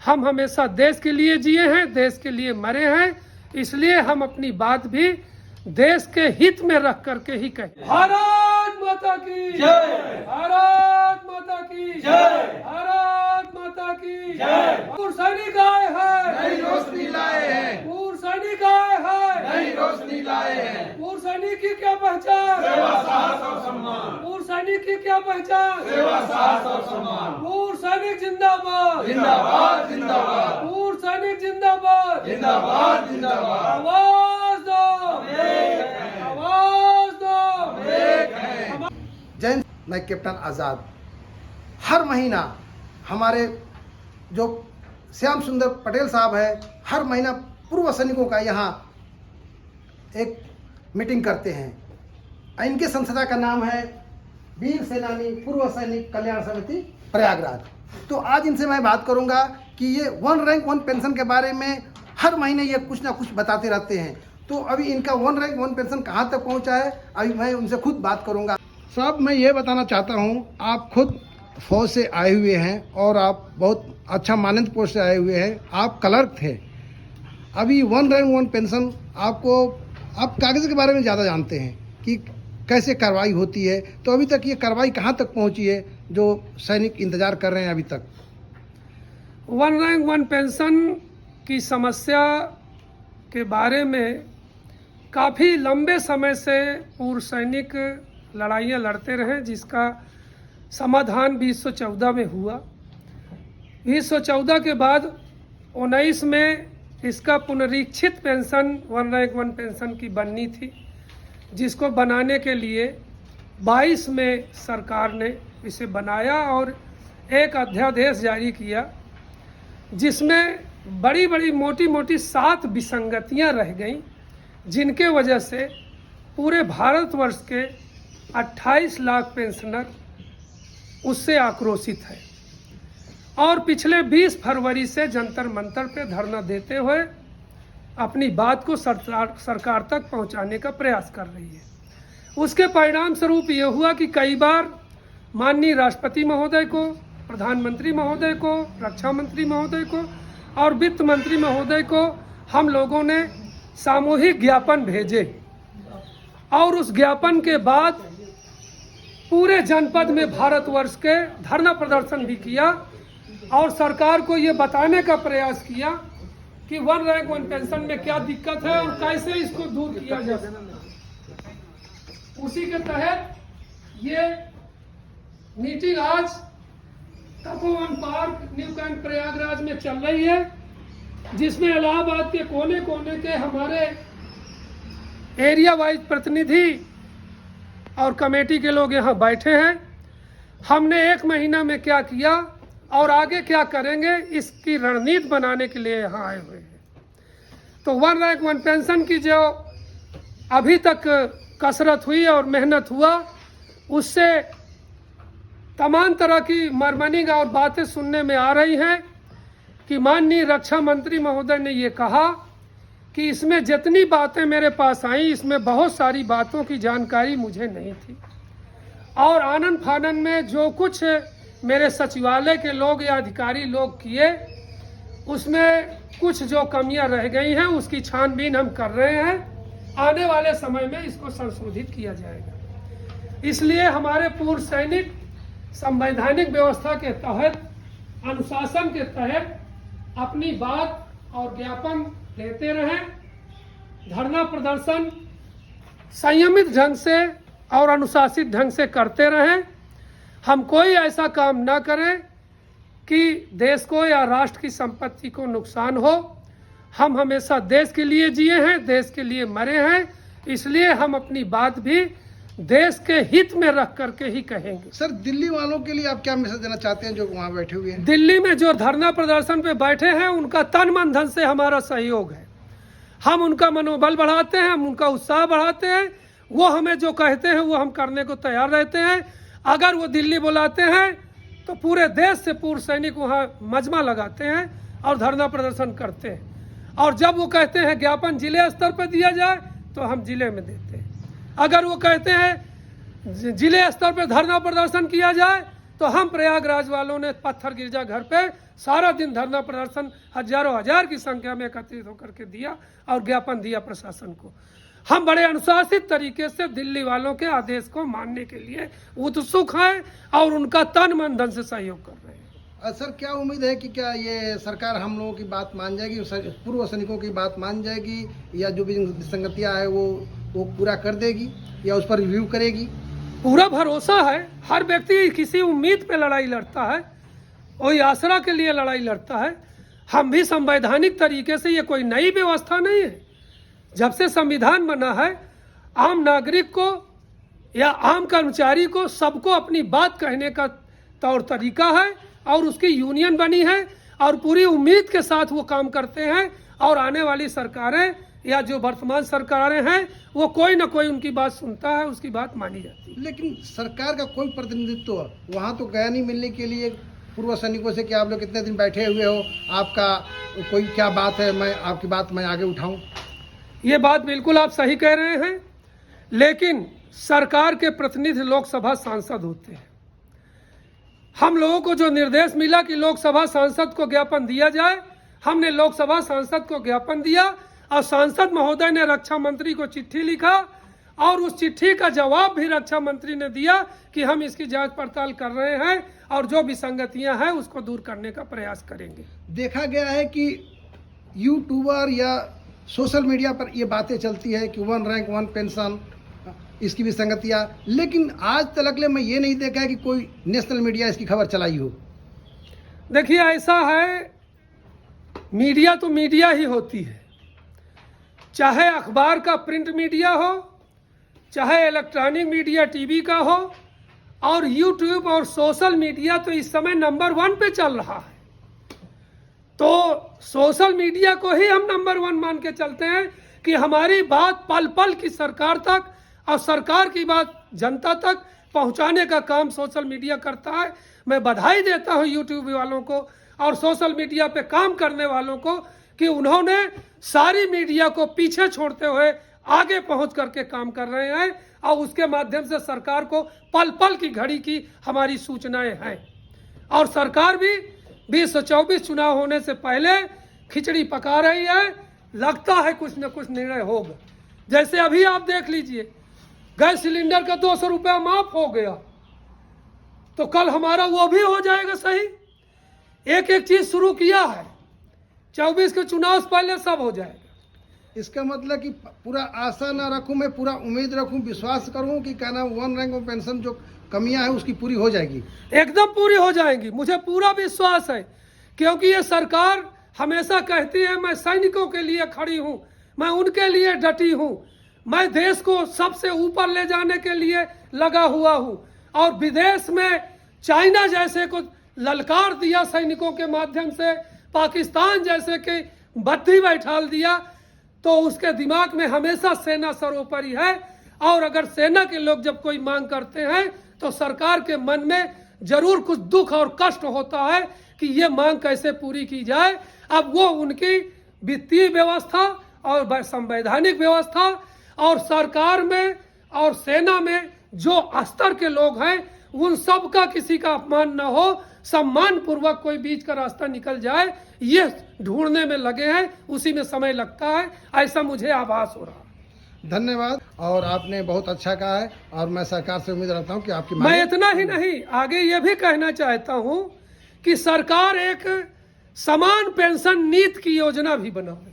हम हमेशा देश के लिए जिए हैं, देश के लिए मरे हैं, इसलिए हम अपनी बात भी देश के हित में रख करके ही कहें। भारत माता की जय, भारत माता की जय, भारत माता की जय। पूर्व सैनिक आए हैं, नई रोशनी लाए हैं, पूर्व सैनिक आए हैं, नई रोशनी लाए हैं। पूर्व सैनिक की क्या पहचान? सेवा, साहस और सम्मान। पूर्व सैनिक की क्या पहचान? सेवा, साहस और सम्मान। पूर्व सैनिक जिंदाबाद, जिंदाबाद जिंदाबाद, पूर्व सैनिक जिंदाबाद, जिंदाबाद जिंदाबाद। आवाज दो, आवाज दो। जय हिंद। मैं कैप्टन आज़ाद। हर महीना हमारे जो श्याम सुंदर पटेल साहब है, हर महीना पूर्व सैनिकों का यहाँ एक मीटिंग करते हैं। इनके संस्था का नाम है वीर सेनानी पूर्व सैनिक कल्याण समिति प्रयागराज। तो आज इनसे मैं बात करूंगा कि ये वन रैंक वन पेंशन के बारे में हर महीने ये कुछ ना कुछ बताते रहते हैं। तो अभी इनका वन रैंक वन पेंशन कहाँ तक पहुँचा है, अभी मैं उनसे खुद बात करूँगा। साहब, मैं ये बताना चाहता हूँ, आप खुद फौज से आए हुए हैं और आप बहुत अच्छा मानद पोस्ट से आए हुए हैं, आप क्लर्क थे। अभी वन रैंक वन पेंशन आपको, आप कागज़ के बारे में ज़्यादा जानते हैं कि कैसे कार्रवाई होती है, तो अभी तक ये कार्रवाई कहाँ तक पहुँची है जो सैनिक इंतज़ार कर रहे हैं अभी तक? वन रैंक वन पेंशन की समस्या के बारे में काफ़ी लंबे समय से पूर्व सैनिक लड़ाइयाँ लड़ते रहे, जिसका समाधान 2014 में हुआ। 2014 के बाद 19 में इसका पुनरीक्षित pension one rank one pension की बननी थी, जिसको बनाने के लिए 22 में सरकार ने इसे बनाया और एक अध्यादेश जारी किया, जिसमें बड़ी बड़ी मोटी मोटी 7 विसंगतियां रह गईं, जिनके वजह से पूरे भारतवर्ष के 28 लाख पेंशनर उससे आक्रोशित है और पिछले 20 फरवरी से जंतर मंतर पे धरना देते हुए अपनी बात को सरकार तक पहुंचाने का प्रयास कर रही है। उसके परिणाम स्वरूप ये हुआ कि कई बार माननीय राष्ट्रपति महोदय को, प्रधानमंत्री महोदय को, रक्षा मंत्री महोदय को और वित्त मंत्री महोदय को हम लोगों ने सामूहिक ज्ञापन भेजे और उस ज्ञापन के बाद पूरे जनपद में भारतवर्ष के धरना प्रदर्शन भी किया और सरकार को ये बताने का प्रयास किया कि वन रैंक वन पेंशन में क्या दिक्कत है और कैसे इसको दूर किया जा सकता। उसी के तहत ये मीटिंग आज Tapovan park New Cantt Prayagraj में चल रही है, जिसमें इलाहाबाद के कोने कोने के हमारे एरिया वाइज प्रतिनिधि और कमेटी के लोग यहाँ बैठे हैं। हमने 1 महीना में क्या किया और आगे क्या करेंगे, इसकी रणनीति बनाने के लिए यहाँ आए हुए हैं। तो वन रैंक वन पेंशन की जो अभी तक कसरत हुई और मेहनत हुआ, उससे तमाम तरह की मरमनिंग और बातें सुनने में आ रही हैं कि माननीय रक्षा मंत्री महोदय ने ये कहा कि इसमें जितनी बातें मेरे पास आई, इसमें बहुत सारी बातों की जानकारी मुझे नहीं थी और आनन फानन में जो कुछ मेरे सचिवालय के लोग या अधिकारी लोग किए, उसमें कुछ जो कमियां रह गई हैं उसकी छानबीन हम कर रहे हैं। आने वाले समय में इसको संशोधित किया जाएगा। इसलिए हमारे पूर्व सैनिक संवैधानिक व्यवस्था के तहत, अनुशासन के तहत अपनी बात और ज्ञापन देते रहें, धरना प्रदर्शन संयमित ढंग से और अनुशासित ढंग से करते रहें। हम कोई ऐसा काम ना करें कि देश को या राष्ट्र की संपत्ति को नुकसान हो। हम हमेशा देश के लिए जिए हैं, देश के लिए मरे हैं, इसलिए हम अपनी बात भी देश के हित में रख करके ही कहेंगे। सर, दिल्ली वालों के लिए आप क्या मैसेज देना चाहते हैं जो वहाँ बैठे हुए हैं? दिल्ली में जो धरना प्रदर्शन पे बैठे हैं, उनका तन मन धन से हमारा सहयोग है। हम उनका मनोबल बढ़ाते हैं, हम उनका उत्साह बढ़ाते हैं। वो हमें जो कहते हैं वो हम करने को तैयार रहते हैं। अगर वो दिल्ली बुलाते हैं तो पूरे देश से पूर्व सैनिक वहाँ मजमा लगाते हैं और धरना प्रदर्शन करते हैं। और जब वो कहते हैं ज्ञापन जिले स्तर पर दिया जाए तो हम जिले में देते हैं। अगर वो कहते हैं जिले स्तर पर धरना प्रदर्शन किया जाए तो हम प्रयागराज वालों ने पत्थर गिरजा घर पे सारा दिन धरना प्रदर्शन हजारों हजार की संख्या में एकत्रित होकर के दिया और ज्ञापन दिया प्रशासन को। हम बड़े अनुशासित तरीके से दिल्ली वालों के आदेश को मानने के लिए उत्सुक हैं और उनका तन मन धन से सहयोग कर रहे हैं। सर, क्या उम्मीद है कि क्या ये सरकार हम लोगों की बात मान जाएगी, पूर्व सैनिकों की बात मान जाएगी, या जो भी विसंगतियां है वो पूरा कर देगी या उस पर रिव्यू करेगी? पूरा भरोसा है। हर व्यक्ति किसी उम्मीद पे लड़ाई लड़ता है, कोई आसरा के लिए लड़ाई लड़ता है। हम भी संवैधानिक तरीके से, ये कोई नई व्यवस्था नहीं है। जब से संविधान बना है, आम नागरिक को या आम कर्मचारी को सबको अपनी बात कहने का तौर तरीका है और उसकी यूनियन बनी है और पूरी उम्मीद के साथ वो काम करते हैं। और आने वाली सरकारें या जो वर्तमान सरकारें हैं वो कोई ना कोई उनकी बात सुनता है, उसकी बात मानी जाती है। लेकिन सरकार का कोई प्रतिनिधित्व वहाँ तो गया नहीं मिलने के लिए पूर्व सैनिकों से कि आप लोग कितने दिन बैठे हुए हो, आपका कोई क्या बात है, मैं आपकी बात मैं आगे उठाऊं? ये बात बिल्कुल आप सही कह रहे हैं, लेकिन सरकार के प्रतिनिधि लोकसभा सांसद होते हैं। हम लोगों को जो निर्देश मिला कि लोकसभा सांसद को ज्ञापन दिया जाए, हमने लोकसभा सांसद को ज्ञापन दिया और सांसद महोदय ने रक्षा मंत्री को चिट्ठी लिखा और उस चिट्ठी का जवाब भी रक्षा मंत्री ने दिया कि हम इसकी जांच पड़ताल कर रहे हैं और जो विसंगतियां हैं उसको दूर करने का प्रयास करेंगे। देखा गया है कि यूट्यूबर या सोशल मीडिया पर ये बातें चलती है कि 1 रैंक 1 पेंशन, इसकी विसंगतियां, लेकिन आज तक मैं ये नहीं देखा है कि कोई नेशनल मीडिया इसकी खबर चलाई हो। देखिए, ऐसा है, मीडिया तो मीडिया ही होती है, चाहे अखबार का प्रिंट मीडिया हो, चाहे इलेक्ट्रॉनिक मीडिया टीवी का हो, और यूट्यूब और सोशल मीडिया तो इस समय नंबर 1 पे चल रहा है। तो सोशल मीडिया को ही हम नंबर 1 मान के चलते हैं कि हमारी बात पल पल की सरकार तक और सरकार की बात जनता तक पहुंचाने का काम सोशल मीडिया करता है। मैं बधाई देता हूं यूट्यूब वालों को और सोशल मीडिया पे काम करने वालों को कि उन्होंने सारी मीडिया को पीछे छोड़ते हुए आगे पहुंच करके काम कर रहे हैं और उसके माध्यम से सरकार को पल पल की घड़ी की हमारी सूचनाएं हैं। और सरकार भी 2024 चुनाव होने से पहले खिचड़ी पका रही है। लगता है कुछ न कुछ निर्णय होगा। जैसे अभी आप देख लीजिए, गैस सिलेंडर का 200 रुपया माफ हो गया, तो कल हमारा वो भी हो जाएगा सही। एक एक चीज शुरू किया है, 24 के चुनाव से पहले सब हो जाएगा। इसका मतलब कि पूरा आशा ना रखूं, मैं पूरा उम्मीद रखूं, विश्वास करूं कि क्या नाम 1 रैंक पेंशन जो कमियां हैं उसकी पूरी हो जाएगी। एकदम पूरी हो जाएंगी, मुझे पूरा विश्वास है, क्योंकि ये सरकार हमेशा कहती है मैं सैनिकों के लिए खड़ी हूं, मैं उनके लिए डटी हूं, मैं देश को सबसे ऊपर ले जाने के लिए लगा हुआ हूं। और विदेश में चाइना जैसे को ललकार दिया सैनिकों के माध्यम से, पाकिस्तान जैसे के बत्ती बैठाल दिया, तो उसके दिमाग में हमेशा सेना सर्वोपरि है। और अगर सेना के लोग जब कोई मांग करते हैं तो सरकार के मन में जरूर कुछ दुख और कष्ट होता है कि ये मांग कैसे पूरी की जाए। अब वो उनकी वित्तीय व्यवस्था और संवैधानिक व्यवस्था और सरकार में और सेना में जो स्तर के लोग हैं उन सब का किसी का अपमान न हो, सम्मान पूर्वक कोई बीच का रास्ता निकल जाए, ये ढूंढने में लगे हैं। उसी में समय लगता है, ऐसा मुझे आभास हो रहा है। धन्यवाद। और आपने बहुत अच्छा कहा है और मैं सरकार से उम्मीद रखता हूं कि आपकी मैं इतना ही नहीं, आगे ये भी कहना चाहता हूं कि सरकार एक समान पेंशन नीति की योजना भी बनाए।